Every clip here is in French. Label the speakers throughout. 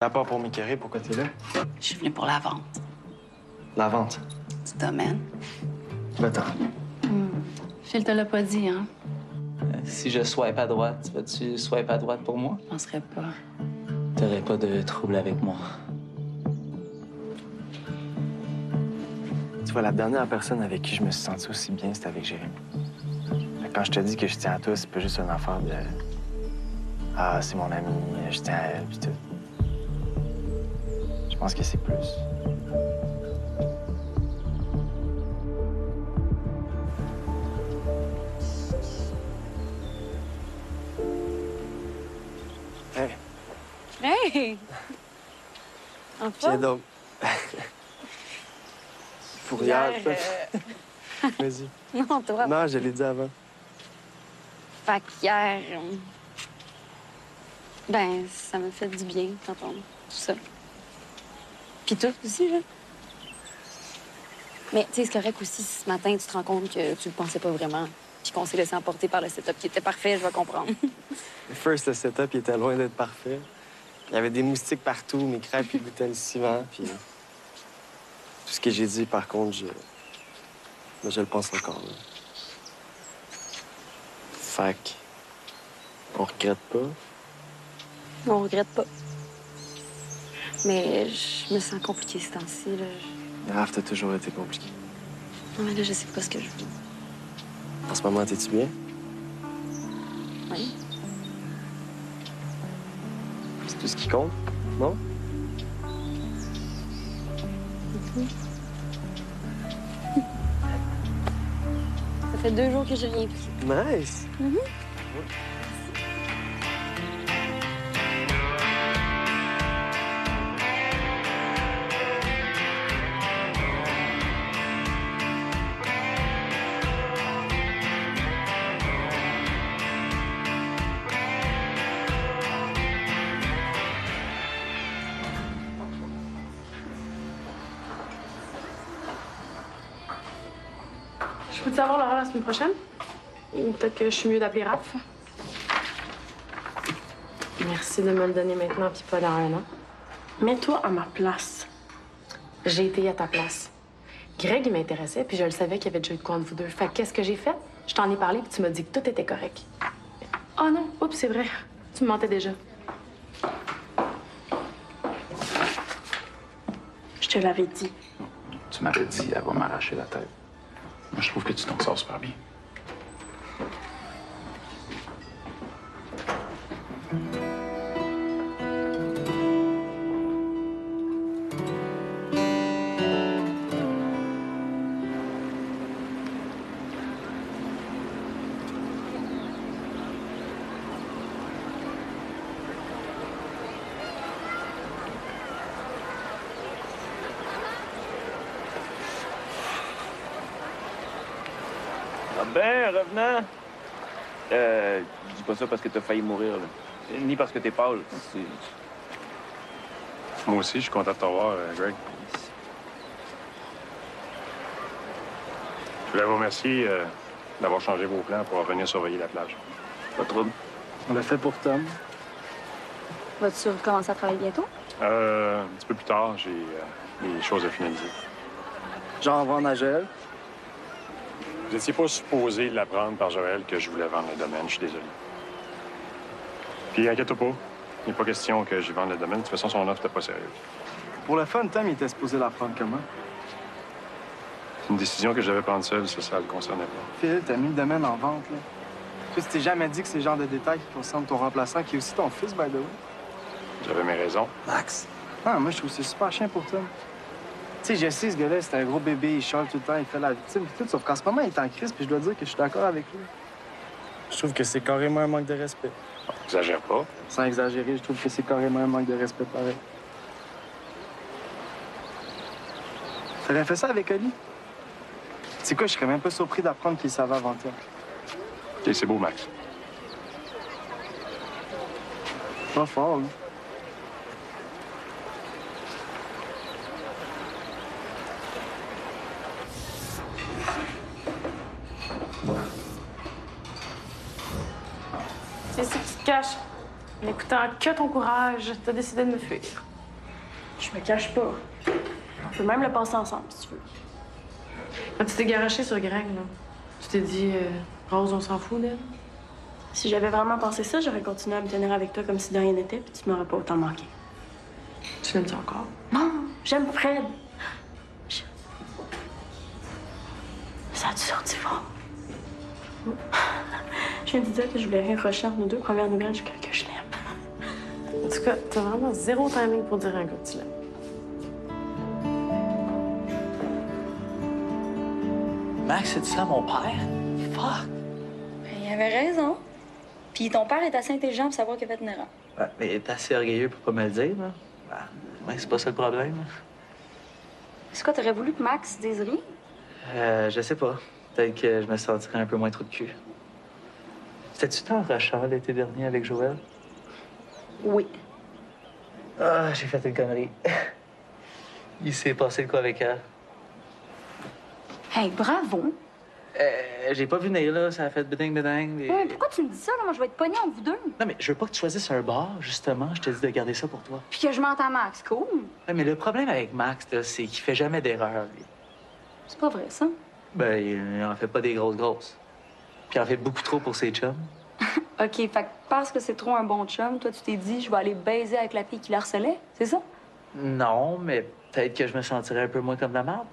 Speaker 1: À part pour m'écœurer, pourquoi t'es là?
Speaker 2: Je suis venue pour la vente
Speaker 1: La vente.
Speaker 2: du domaine.
Speaker 1: Va-t'en.
Speaker 2: Phil te l'a pas dit, hein?
Speaker 3: Si je swipe à droite, vas-tu swipe à droite pour moi?
Speaker 2: Je penserais pas.
Speaker 3: T'aurais pas de trouble avec moi.
Speaker 1: Tu vois, la dernière personne avec qui je me suis senti aussi bien, c'était avec Jérémy. Quand je te dis que je tiens à toi, c'est pas juste une affaire de... Ah, c'est mon ami, je tiens à elle, pis tout. Je pense que c'est plus. Hey,
Speaker 4: Hey!
Speaker 1: viens
Speaker 4: Enfin?
Speaker 1: donc. Fourrière. Vas-y.
Speaker 4: Non, toi.
Speaker 1: Non, je l'ai dit avant.
Speaker 4: Fait qu'hier... Ben, ça m'a fait du bien d'entendre tout ça. Puis toi aussi, là. Mais, tu sais, c'est correct aussi si ce matin, tu te rends compte que tu le pensais pas vraiment, puis qu'on s'est laissé emporter par le setup qui était parfait, je vais comprendre.
Speaker 1: First, le setup, il était loin d'être parfait. Il y avait des moustiques partout, mes crêpes, ils goûtaient le ciment, puis... Tout ce que j'ai dit, par contre, je le pense encore, là. Fait que... On regrette pas.
Speaker 4: On regrette pas. Mais je me sens compliquée ce temps-ci, là.
Speaker 1: Raph, t'as toujours été compliqué.
Speaker 4: Non, mais là, je sais pas ce que je veux.
Speaker 1: En ce moment, t'es-tu bien?
Speaker 4: Oui.
Speaker 1: C'est tout ce qui compte, non?
Speaker 4: Ça fait 2 jours que j'ai rien pris.
Speaker 1: Nice!
Speaker 5: Je peux te savoir l'horaire la semaine prochaine? Ou peut-être que je suis mieux d'appeler Raph. Merci de me le donner maintenant puis pas dans 1 an. Mets-toi à ma place. J'ai été à ta place. Greg, il m'intéressait puis je le savais qu'il y avait déjà eu de quoi entre vous deux. Fait que qu'est-ce que j'ai fait? Je t'en ai parlé puis tu m'as dit que tout était correct. Oh non, oups, c'est vrai. Tu me mentais déjà. Je te l'avais dit.
Speaker 6: Tu m'avais dit, elle va m'arracher la tête. Moi, je trouve que tu t'en sors super bien.
Speaker 7: Ah ben, revenant. Dis pas ça parce que t'as failli mourir, là. Ni parce que t'es pâle. C'est...
Speaker 6: Moi aussi, je suis content de te revoir, Greg. Je voulais vous remercier d'avoir changé vos plans pour venir surveiller la plage.
Speaker 7: Pas de trouble.
Speaker 1: On l'a fait pour Tom.
Speaker 4: Vas-tu recommencer à travailler bientôt?
Speaker 6: Un petit peu plus tard, j'ai des choses à finaliser.
Speaker 1: Genre vendre à Joël.
Speaker 6: Vous n'étiez pas supposé l'apprendre par Joël que je voulais vendre le domaine, je suis désolé. Puis inquiète-toi pas, il n'est pas question que j'y vende le domaine. De toute façon, son offre n'était pas sérieuse.
Speaker 1: Pour le fun, Tom, il était supposé la prendre comment?
Speaker 6: C'est une décision que je devais prendre seule, ça le concernait pas.
Speaker 1: Phil, t'as mis le domaine en vente, là. Tu t'es jamais dit que c'est le genre de détails qui concernent ton remplaçant, qui est aussi ton fils, by the way.
Speaker 6: J'avais mes raisons.
Speaker 1: Max. Ah, moi, je trouve que c'est super chien pour Tom. Tu sais, je sais, ce gars-là, c'est un gros bébé, il chante tout le temps, il fait la victime, puis tout, sauf qu'en ce moment, il est en crise, puis je dois dire que je suis d'accord avec lui. Je trouve que c'est carrément un manque de respect.
Speaker 6: Exagère pas.
Speaker 1: Sans exagérer, je trouve que c'est carrément un manque de respect pareil. T'aurais fait ça avec Oli? C'est quoi, je serais même pas surpris d'apprendre qu'il savait avant toi.
Speaker 6: OK, c'est beau, Max.
Speaker 1: Pas fort, là.
Speaker 5: C'est ici que tu te caches. En écoutant que ton courage, t'as décidé de me fuir. Je me cache pas. On peut même le passer ensemble, si tu veux. Quand tu t'es garoché sur Greg, là, tu t'es dit, Rose, on s'en fout d'elle? Si j'avais vraiment pensé ça, j'aurais continué à me tenir avec toi comme si de rien n'était, puis tu m'aurais pas autant manqué. Tu l'aimes-tu encore? Non, j'aime Fred. Ça a-tu sorti fort? Je viens de dire que je voulais rien rusher entre nos deux premières nouvelles jusqu'à que je l'aime. En tout cas, t'as vraiment zéro timing pour dire un gars que tu l'aimes.
Speaker 3: Max, c'est ça, mon père? Fuck!
Speaker 4: Il avait raison. Puis ton père est assez intelligent pour savoir qu'il a fait une erreur.
Speaker 3: Ouais, mais il est assez orgueilleux pour pas me le dire, là. Ouais, c'est pas ça le problème.
Speaker 4: C'est quoi, t'aurais voulu que Max dise rien?
Speaker 3: Je sais pas. Peut-être que je me sentirais un peu moins trop de cul. C'était-tu tant rushant l'été dernier avec Joël?
Speaker 4: Oui.
Speaker 3: Ah, j'ai fait une connerie. Il s'est passé de quoi avec elle?
Speaker 4: Hey, bravo.
Speaker 3: J'ai pas vu venir, là. Ça a fait beding.
Speaker 4: Ouais, pourquoi tu me dis ça, là? Moi, je vais être pognée entre vous deux.
Speaker 3: Non, mais je veux pas que tu choisisses un bar, justement. Je te dis de garder ça pour toi.
Speaker 4: Puis que je m'entends Max, cool.
Speaker 3: Ouais, mais le problème avec Max, là, c'est qu'il fait jamais d'erreur, lui.
Speaker 4: C'est pas vrai, ça.
Speaker 3: Ben, il en fait pas des grosses. Puis il en fait beaucoup trop pour ses chums.
Speaker 4: OK, fait que parce que c'est trop un bon chum, toi, tu t'es dit, je vais aller baiser avec la fille qui l'harcelait, c'est ça?
Speaker 3: Non, mais peut-être que je me sentirais un peu moins comme la merde.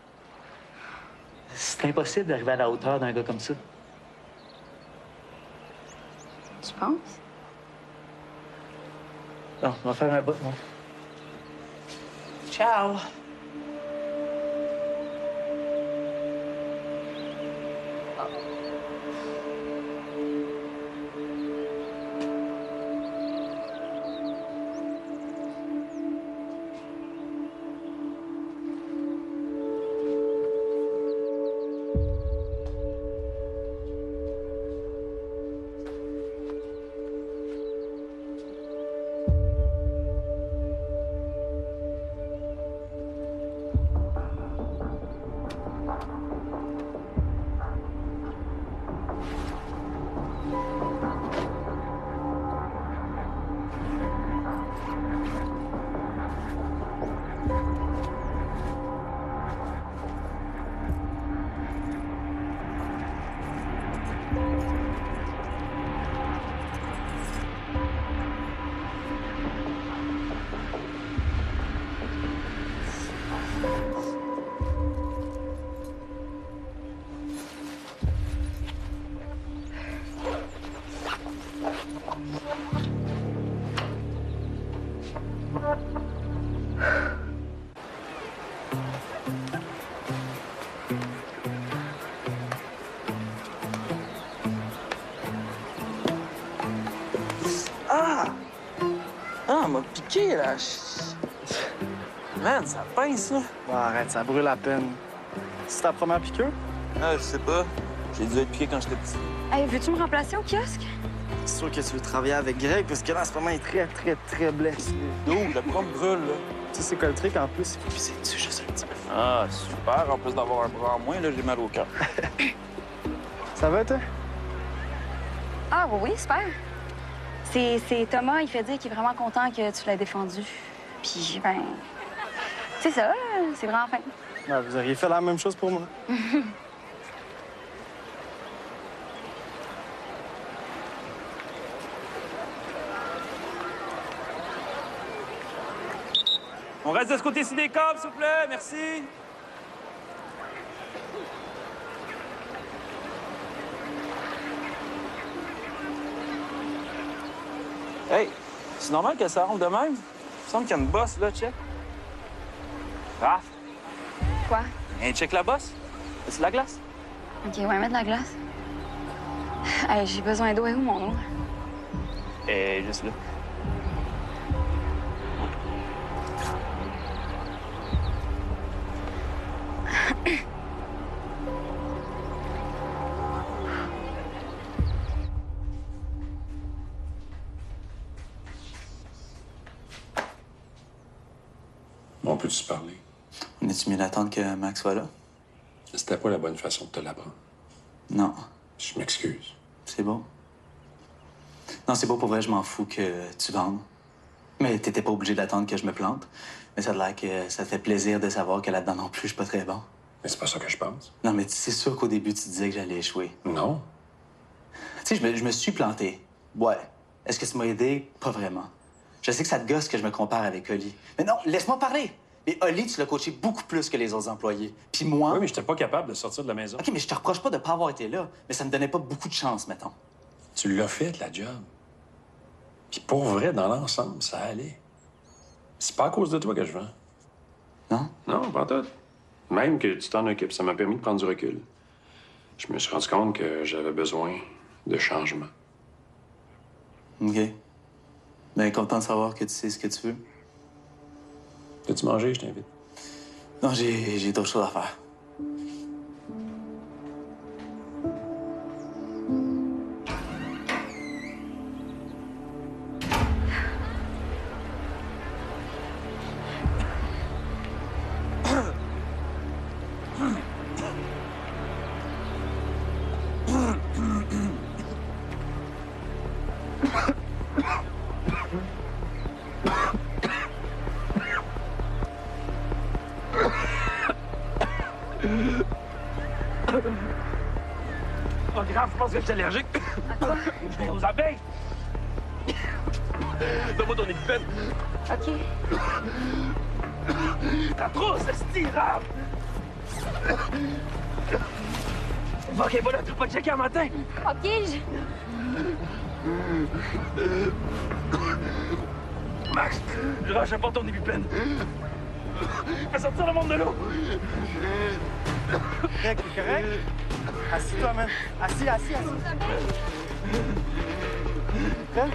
Speaker 3: C'est impossible d'arriver à la hauteur d'un gars comme ça.
Speaker 4: Tu penses?
Speaker 3: Non, on va faire un bout, moi. Ciao!
Speaker 7: Ah, m'a piqué, là. Man, ça pince, là.
Speaker 1: Bon, arrête, ça brûle à peine. C'est ta première piqûre?
Speaker 7: Ah, je sais pas. J'ai dû être piqué quand j'étais petit.
Speaker 4: Hey, veux-tu me remplacer au kiosque?
Speaker 1: C'est sûr que tu veux travailler avec Greg, parce que là, en ce moment, il est très blessé.
Speaker 7: D'où? La pomme brûle, là.
Speaker 1: Tu sais, c'est quoi le truc en plus? Il faut pisser dessus juste un petit peu.
Speaker 7: Ah, super. En plus d'avoir un bras en moins, là, j'ai mal au cœur.
Speaker 1: Ça va, toi?
Speaker 4: Ah, oui, super. C'est Thomas, il fait dire qu'il est vraiment content que tu l'aies défendu. Puis, ben, c'est ça, c'est vraiment fin.
Speaker 1: Ouais, vous auriez fait la même chose pour moi.
Speaker 7: On reste de ce côté-ci des câbles, s'il vous plaît. Merci. Hey, c'est normal que ça rentre de même? Il me semble qu'il y a une bosse, là, check. Raph,
Speaker 4: Quoi?
Speaker 7: hey, check la bosse. C'est de la glace.
Speaker 4: OK, ouais, mettre de la glace. Hey, j'ai besoin d'eau. Et où, mon eau?
Speaker 7: Juste là.
Speaker 8: On peut-tu se parler?
Speaker 3: On est-tu mieux d'attendre que Max soit là?
Speaker 8: C'était pas la bonne façon de te l'apprendre.
Speaker 3: Non.
Speaker 8: Je m'excuse.
Speaker 3: C'est beau. Non, c'est beau pour vrai, je m'en fous que tu vendes.
Speaker 9: Mais t'étais pas obligé d'attendre que je me plante. Mais ça a l'air que ça te fait plaisir de savoir que là-dedans non plus, je suis pas très bon.
Speaker 8: Mais c'est pas ça que je pense.
Speaker 9: Non, mais c'est sûr qu'au début, tu disais que j'allais échouer.
Speaker 8: Non.
Speaker 9: Tu sais, je me suis planté. Ouais. Est-ce que ça m'a aidé? Pas vraiment. Je sais que ça te gosse que je me compare avec Oli. Mais non, laisse-moi parler! Mais Oli, tu l'as coaché beaucoup plus que les autres employés. Puis moi...
Speaker 8: Oui, mais j'étais pas capable de sortir de la maison.
Speaker 9: OK, mais je te reproche pas de pas avoir été là, mais ça me donnait pas beaucoup de chance, mettons.
Speaker 8: Tu l'as fait, la job. Puis pour vrai, dans l'ensemble, ça allait. C'est pas à cause de toi que je vends.
Speaker 9: Non?
Speaker 6: Non, pas tout. Même que tu t'en occupes, ça m'a permis de prendre du recul. Je me suis rendu compte que j'avais besoin de changement.
Speaker 9: OK. Bien, content de savoir que tu sais ce que tu veux.
Speaker 8: Veux-tu manger? Je t'invite.
Speaker 9: Non, j'ai d'autres choses à faire.
Speaker 7: Pas grave, je pense que je suis allergique. Aux abeilles. Donne-moi ton épipène.
Speaker 4: OK.
Speaker 7: T'as trop, c'est style-rap. OK, voilà, t'as pas checké un matin.
Speaker 4: OK,
Speaker 7: Max, je lâche pas ton épipène. Fais sortir le monde de l'eau.
Speaker 1: Correct, correct? Assis-toi, man. Assis. Prêt?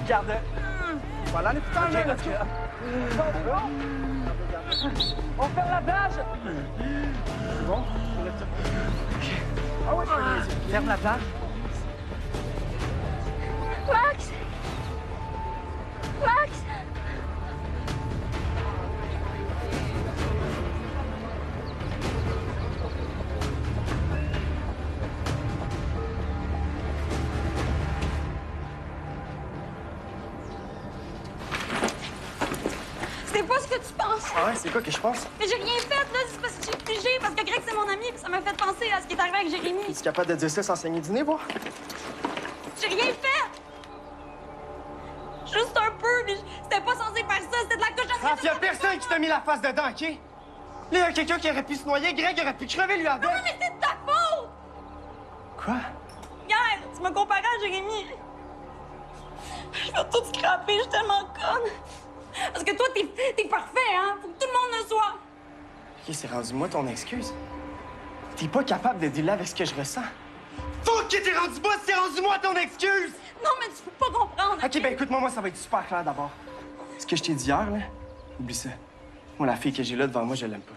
Speaker 1: Garde. Voilà l'hôpital, là. On ferme la plage. Bon. Ah ouais, ferme la plage.
Speaker 4: Max! Max! C'est pas ce que tu penses.
Speaker 1: Ah ouais, c'est quoi que je pense?
Speaker 4: Mais j'ai rien fait, là. C'est parce que j'ai figé, parce que Greg, c'est mon ami, puis ça m'a fait penser à ce qui est arrivé avec Jérémy.
Speaker 1: Es-tu capable de dire ça sans saigner du nez, voir?
Speaker 4: J'ai rien fait! Juste un peu, mais c'était pas censé faire ça, c'était de la cochonnerie.
Speaker 1: Ah, y a personne qui t'a mis la face dedans, OK? Là, y a quelqu'un qui aurait pu se noyer, Greg aurait pu crever lui avec.
Speaker 4: Non, mais c'est de ta faute!
Speaker 1: Quoi?
Speaker 4: Hier, tu m'as comparé à Jérémy. Je vais tout scraper, je suis tellement conne. Parce que toi, t'es parfait, hein? Faut que tout le monde le soit.
Speaker 1: OK, c'est rendu moi ton excuse. T'es pas capable de dealer avec ce que je ressens. Faut que t'es rendu moi, c'est rendu moi ton excuse!
Speaker 4: Non, mais tu peux pas comprendre.
Speaker 1: OK, ben écoute-moi, moi, ça va être super clair d'abord. Ce que je t'ai dit hier, là, oublie ça. Moi, la fille que j'ai là devant moi, je l'aime pas.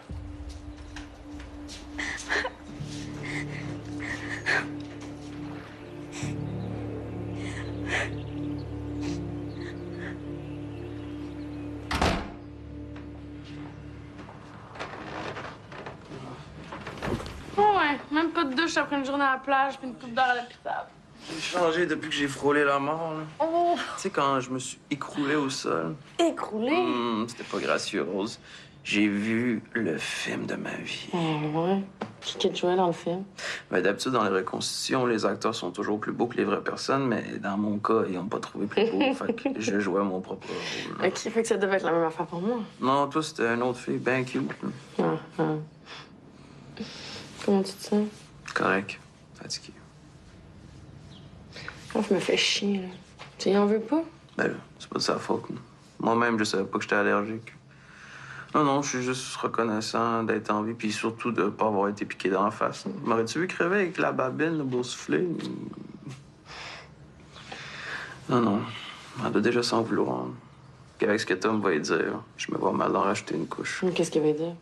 Speaker 5: Ouais, même pas de douche après une journée à la plage puis une coupe d'heure à l'hôpital.
Speaker 10: J'ai changé depuis que j'ai frôlé la mort, là.
Speaker 5: Oh!
Speaker 10: Tu sais, quand je me suis écroulé au sol.
Speaker 5: Écroulé?
Speaker 10: C'était pas gracieux, Rose. J'ai vu le film de ma vie.
Speaker 5: Ouais. Qui te jouait dans le film?
Speaker 10: Ben, d'habitude, dans les reconstitutions, les acteurs sont toujours plus beaux que les vraies personnes, mais dans mon cas, ils n'ont pas trouvé plus beau. Fait que je jouais mon propre rôle.
Speaker 5: OK, fait que ça devait être la même affaire pour moi.
Speaker 10: Non, toi, c'était une autre fille, bien cute. Là.
Speaker 5: Comment tu te sens?
Speaker 10: Correct. Fatigué.
Speaker 5: Oh, je me fais chier, là. Tu y en veux pas?
Speaker 10: Ben là, c'est pas de sa faute. Là. Moi-même, je savais pas que j'étais allergique. Non, je suis juste reconnaissant d'être en vie, puis surtout de pas avoir été piqué dans la face. M'aurais-tu vu crever avec la babine, le beau soufflé? Non. Elle doit déjà s'en vouloir. Puis avec ce que Tom va y dire, je me vois mal d'en racheter une couche.
Speaker 5: Qu'est-ce qu'il va dire?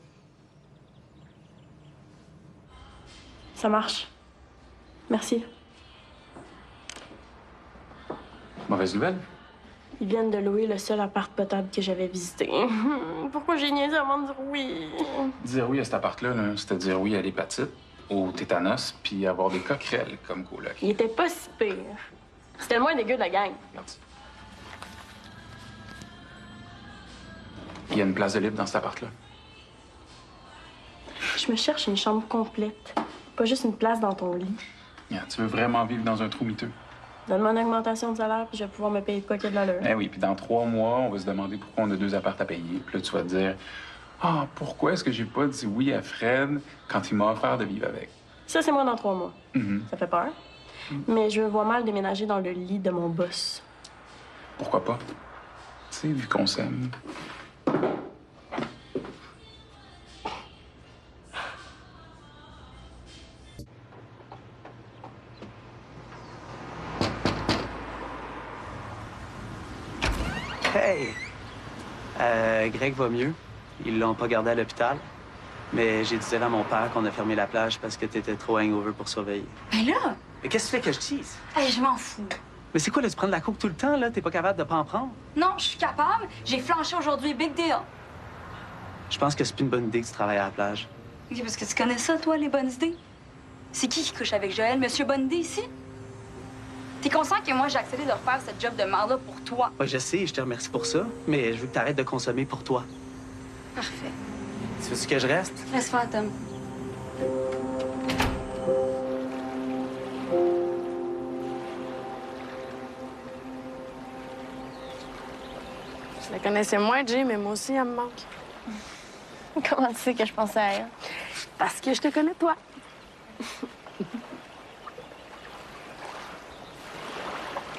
Speaker 11: Ça marche. Merci.
Speaker 8: Mauvaise nouvelle?
Speaker 11: Ils viennent de louer le seul appart potable que j'avais visité. Pourquoi j'ai niaisé avant de dire oui?
Speaker 12: Dire oui à cet appart-là, c'était dire oui à l'hépatite, au tétanos, puis avoir des coquerelles comme coloc.
Speaker 11: Il était pas si pire. C'était le moins dégueu de la gang.
Speaker 12: Regarde ça. il y a une place de libre dans cet appart-là.
Speaker 11: Je me cherche une chambre complète. Pas juste une place dans ton lit.
Speaker 12: Yeah, tu veux vraiment vivre dans un trou miteux?
Speaker 11: Donne-moi une augmentation de salaire, puis je vais pouvoir me payer de quoi qu'il y a de l'allure.
Speaker 12: Eh oui, puis dans 3 mois, on va se demander pourquoi on a 2 apparts à payer. Puis là, tu vas te dire, ah, pourquoi est-ce que j'ai pas dit oui à Fred quand il m'a offert de vivre avec?
Speaker 11: Ça, c'est moi dans 3 mois.
Speaker 12: Mhm.
Speaker 11: Ça fait peur. Mais je me vois mal déménager dans le lit de mon boss.
Speaker 12: Pourquoi pas? Tu sais, vu qu'on s'aime.
Speaker 9: Hey! Greg va mieux. Ils l'ont pas gardé à l'hôpital. Mais j'ai dit à mon père qu'on a fermé la plage parce que t'étais trop hangover pour surveiller.
Speaker 4: Ben là,
Speaker 9: Mais qu'est-ce que tu fais que je dise?
Speaker 4: hey, je m'en fous.
Speaker 9: Mais c'est quoi, là, tu prends de la coke tout le temps, là? T'es pas capable de pas en prendre?
Speaker 4: Non, je suis capable. J'ai flanché aujourd'hui, big deal.
Speaker 9: Je pense que c'est plus une bonne idée que tu travailles à la plage.
Speaker 4: OK, parce que tu connais ça, toi, les bonnes idées? C'est qui couche avec Joël, Monsieur Bonne Idée, ici? T'es conscient que moi, j'ai accepté de refaire cette job de merde-là pour toi?
Speaker 9: Ouais, je sais, je te remercie pour ça, mais je veux que t'arrêtes de consommer pour toi.
Speaker 4: Parfait.
Speaker 9: Tu veux que je reste?
Speaker 4: Laisse faire, Tom.
Speaker 5: Je la connaissais moins, Jay, mais moi aussi, elle me manque.
Speaker 11: Comment tu sais que je pensais à elle?
Speaker 5: Parce que je te connais, toi.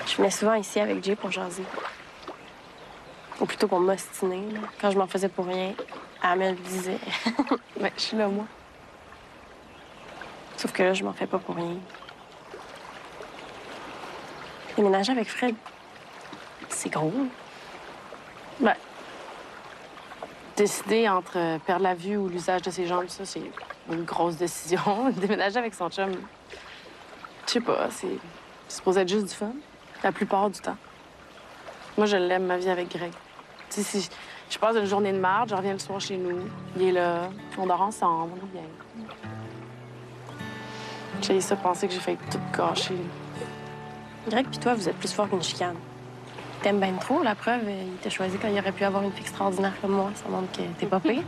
Speaker 11: Je venais souvent ici avec Jay pour jaser. Ou plutôt pour m'ostiner. Là. Quand je m'en faisais pour rien, elle me le disait.
Speaker 5: Mais je suis là, moi.
Speaker 11: Sauf que là, je m'en fais pas pour rien. Déménager avec Fred, c'est gros.
Speaker 5: Ben, décider entre perdre la vue ou l'usage de ses jambes, ça, c'est une grosse décision. Déménager avec son chum, je sais pas, c'est supposé être juste du fun, la plupart du temps. Moi, je l'aime, ma vie avec Greg. Tu sais, si je passe une journée de marde, je reviens le soir chez nous, il est là, on dort ensemble, on est bien. J'ai ça penser que j'ai fait tout gâcher.
Speaker 11: Greg puis toi, vous êtes plus fort qu'une chicane. T'aimes bien trop, la preuve, il t'a choisi quand il aurait pu avoir une fille extraordinaire comme moi. Ça montre que t'es pas pire.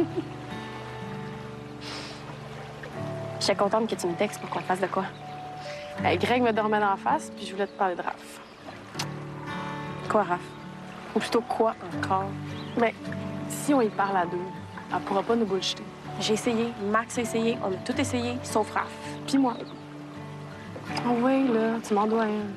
Speaker 11: J'étais contente que tu me textes pour qu'on fasse de quoi.
Speaker 5: Hey, Greg me dormait d'en face, puis je voulais te parler de Raph.
Speaker 11: Quoi, Raph? Ou plutôt quoi encore?
Speaker 5: Mais si on y parle à deux, elle pourra pas nous bullshiter.
Speaker 11: J'ai essayé, Max a essayé, on a tout essayé, sauf Raph.
Speaker 5: Puis moi. Oh oui, là, tu m'en dois une.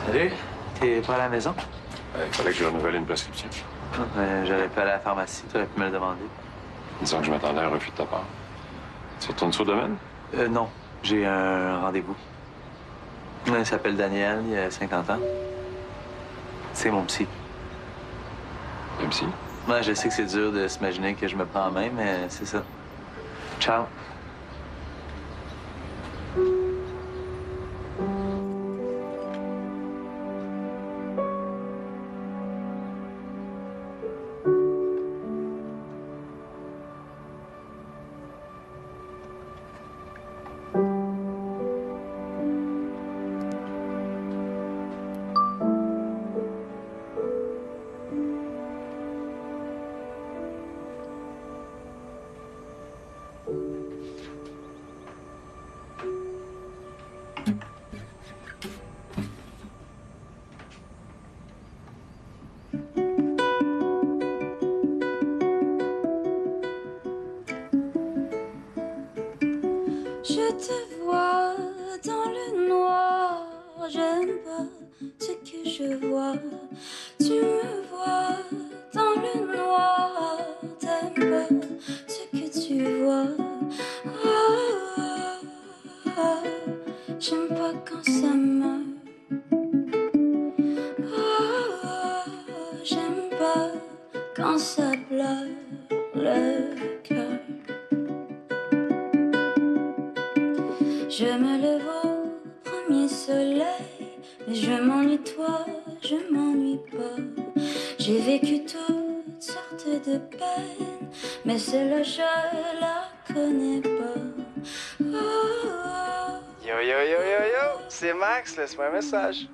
Speaker 3: Salut, t'es pas à la maison?
Speaker 6: Il fallait que je renouvelle une prescription.
Speaker 3: J'aurais pu aller à la pharmacie, t'aurais pu me le demander.
Speaker 6: Disons que je m'attendais à un refus de ta part. Tu retournes sur le domaine?
Speaker 3: Non, j'ai un rendez-vous. Il s'appelle Daniel, il a 50 ans. C'est mon psy.
Speaker 6: Un psy?
Speaker 3: Ouais, je sais que c'est dur de s'imaginer que je me prends en main, mais c'est ça. Ciao.
Speaker 13: Je te vois dans le noir, j'aime pas ce que je vois. Tu me vois dans le noir, t'aimes pas ce que tu vois. Oh, oh, oh, j'aime pas quand ça meurt. Oh, oh, j'aime pas quand ça pleure le cœur. Je me lève au premier soleil, mais je m'ennuie toi, je m'ennuie pas. J'ai vécu toutes sortes et de peine, mais celle-là, je la connais pas. Oh, oh.
Speaker 1: Yo, yo, yo, yo, yo! C'est Max, laisse-moi un message.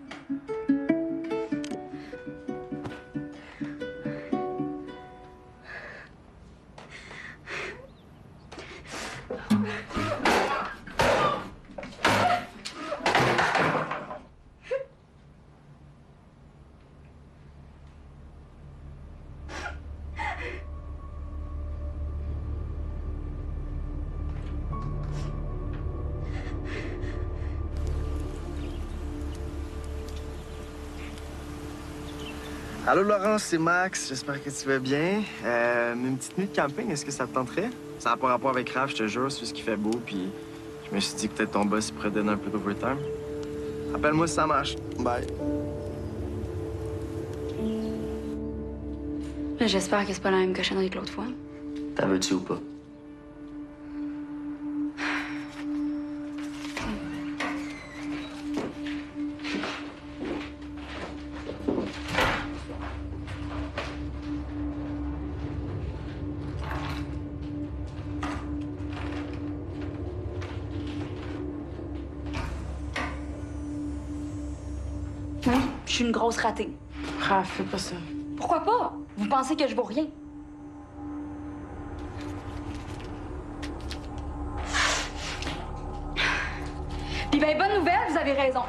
Speaker 1: Allô Laurence, c'est Max. J'espère que tu vas bien. Une petite nuit de camping, est-ce que ça te tenterait? Ça n'a pas rapport avec Raph, je te jure, c'est juste qu'il fait beau, puis je me suis dit que peut-être ton boss pourrait donner un peu d'overtime. Appelle-moi si ça marche. Bye.
Speaker 4: Là, j'espère que c'est pas la même cochonnerie que l'autre fois.
Speaker 9: T'en veux-tu ou pas?
Speaker 4: Oui, je suis une grosse ratée.
Speaker 5: Raph, fais pas ça.
Speaker 4: Pourquoi pas? Vous pensez que je vaux rien? Puis ben, bonne nouvelle, vous avez raison.